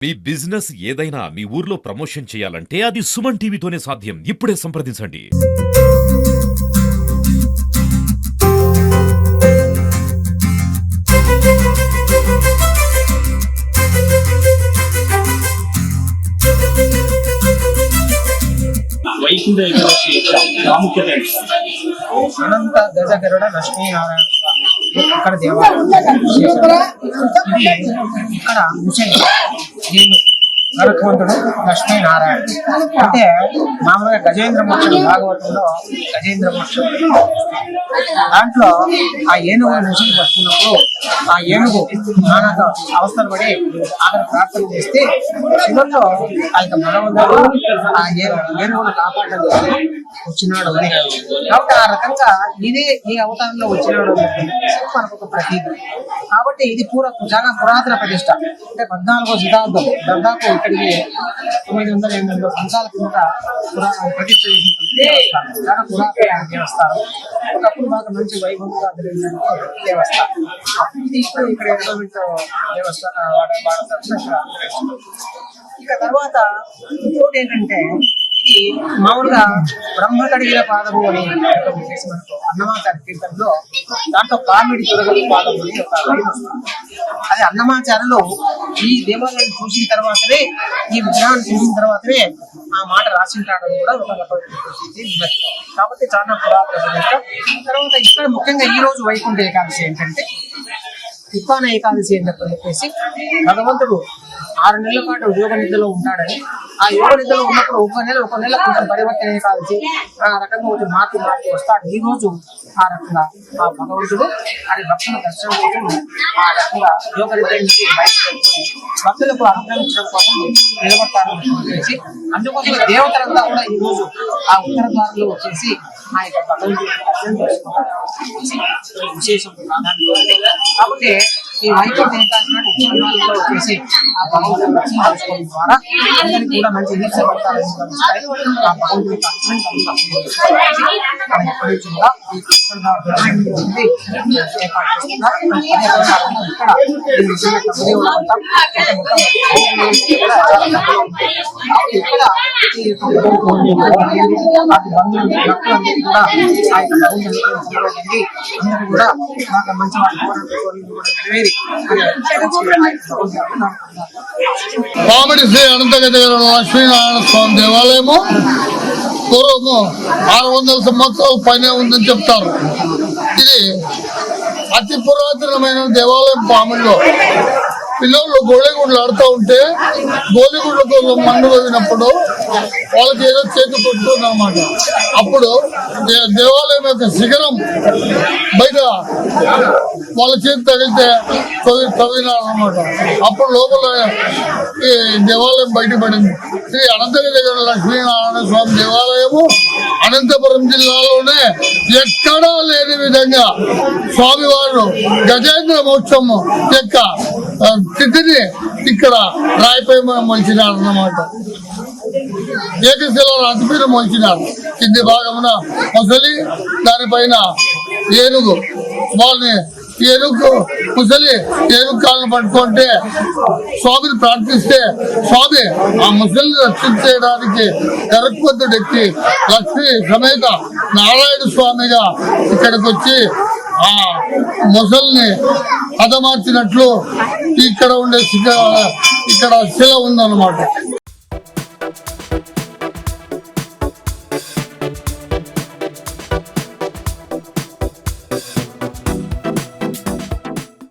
మీ business ఏదైనా మీ ఊర్లో promotion చేయాలంటే అది సుమన్ టీవీతోనే సాధ్యం. ఇప్పుడే సంప్రదించండి. వైకుంఠ ఏకాదశి ప్రాముఖ్యత అనంత గజగరుడ లక్ష్మీనారాయణ స్వామి ఇక్కడ దేవాలయం. ఇది ఇక్కడ ముసలి నరకంతుడు లక్ష్మీనారాయణ అంటే మామూలుగా గజేంద్ర మోక్షం భాగవతంలో గజేంద్ర మోక్షం దాంట్లో ఆ ఏనుగు ముసలి పట్టుకున్నప్పుడు ఆ ఏనుగు నానా అవస్థలు పడి అక్కడ ప్రార్థన చేస్తే చివరిలో ఆ యొక్క భగవంతుడు ఆ ఏనుగును కాపాడడం వచ్చినాడు అని. కాబట్టి ఆ రకంగా ఇదే ఈ అవతారంలో వచ్చినాడు మనకు ఒక ప్రతీతి. కాబట్టి ఇది చాలా పురాతన ప్రతిష్ట. అంటే 14వ శతాబ్దం దాదాపు ఇక్కడికి 900-800 సంవత్సరాల కింద ప్రతిష్ట చేసినటువంటి చాలా పురాతన దేవస్థానం. ఒకప్పుడు బాగా మంచి వైభవంగా జరిగినటువంటి దేవస్థానం. ఇప్పుడు ఇక్కడ ఎండోమెంట్ దేవస్థానం ఇక తర్వాత ఇంకోటి ఏంటంటే ఇది మామూలుగా బ్రహ్మ కడిగిన పాదము అని అన్నమాచార్య కీర్తనలో దాంట్లో పామిడి తొలగల పాదము అని ఒక లైన్ వస్తుంది. అది అన్నమాచార్యులు ఈ దేవాలయాన్ని చూసిన తర్వాతనే ఈ విగ్రహాన్ని చూసిన తర్వాతనే ఆ మాట రాసింటాడని కూడా ఒక రకమైన. కాబట్టి చాలా పురాతన. తర్వాత ఇక్కడ ముఖ్యంగా ఈ రోజు వైకుంఠ ఏకాదశి ఏంటంటే తిప్పాన ఏకాదశి అని చెప్పేసి భగవంతుడు 6 నెలల పాటు యోగ నిద్రలో ఉంటాడని, ఆ యోగ నిద్రలో ఉన్నప్పుడు ఒక నెల కొంచెం పరివర్తన ఏకాదశి ఆ రకంగా ఒక మార్పు వస్తాడు. ఈ రోజు ఆ రకంగా ఆ భగవంతుడు అది భక్తుల దర్శనం కోసం ఆ రకంగా యోగ నిద్ర నుంచి బయటకు వెళ్ళి భక్తులకు అనుగ్రహించడం కోసం నిలబడతారని చెప్పేసి అందుకోసం దేవతలంతా కూడా ఈ రోజు ఆ ఉత్తర ద్వారంలో వచ్చేసి ఆ యొక్క భగవంతుడి దర్శనం చేసుకుంటారు. విశేషం ప్రాధాన్యత. కాబట్టి ఈ వైకుంఠ ఏకాదశి వచ్చేసి ఆ భగవంతుని దర్శనం చేసుకోవడం ద్వారా అందరికీ కూడా మంచి దీక్ష పడతారని గమనిస్తాయి. ఆ భగవంతుని ఎప్పటి నుంచి కూడా ఈ పామిడి శ్రీ అనంత గజగరుడ లక్ష్మీనారాయణ స్వామి దేవాలయము పూర్వము 600 సంవత్సరాల పైన ఉందని చెప్తారు. ఇది అతి పురాతనమైన దేవాలయం. పామిడిలో పిల్లలు గోళీగుండ్లు ఆడుతూ ఉంటే గోళీగుండ్లతో మన్ను తవ్వినప్పుడు వాళ్ళకి ఏదో చేతి కొట్టుకుంది అన్నమాట. అప్పుడు దేవాలయం యొక్క శిఖరం బయట వాళ్ళ చేతి తగిలితే తవ్వినారన్నమాట. అప్పుడు లోపల ఈ దేవాలయం బయటపడింది. శ్రీ అనంతగిరి లక్ష్మీనారాయణ స్వామి దేవాలయము అనంతపురం జిల్లాలోనే ఎక్కడా లేని విధంగా స్వామివారు గజేంద్ర మోక్షము యొక్క తిథిని ఇక్కడ రాయిపై మొలిచినారు అన్నమాట. ఏకశిల రాతిపైన మొలిచినారు. కింది భాగమున ముసలి, దానిపైన ఏనుగు. వాళ్ళని ఏనుగు ముసలి ఏనుగు కాళ్ళను పట్టుకుంటే స్వామిని ప్రార్థిస్తే స్వామి ఆ ముసలిని రక్షించేయడానికి గరుత్మంతుడు ఎక్కి లక్ష్మీ సమేత నారాయణ స్వామిగా ఇక్కడికి వచ్చి ఆ ముసలిని హతమార్చినట్లు ఇక్కడ ఉండే ఇక్కడ శిల ఉందన్నమాట.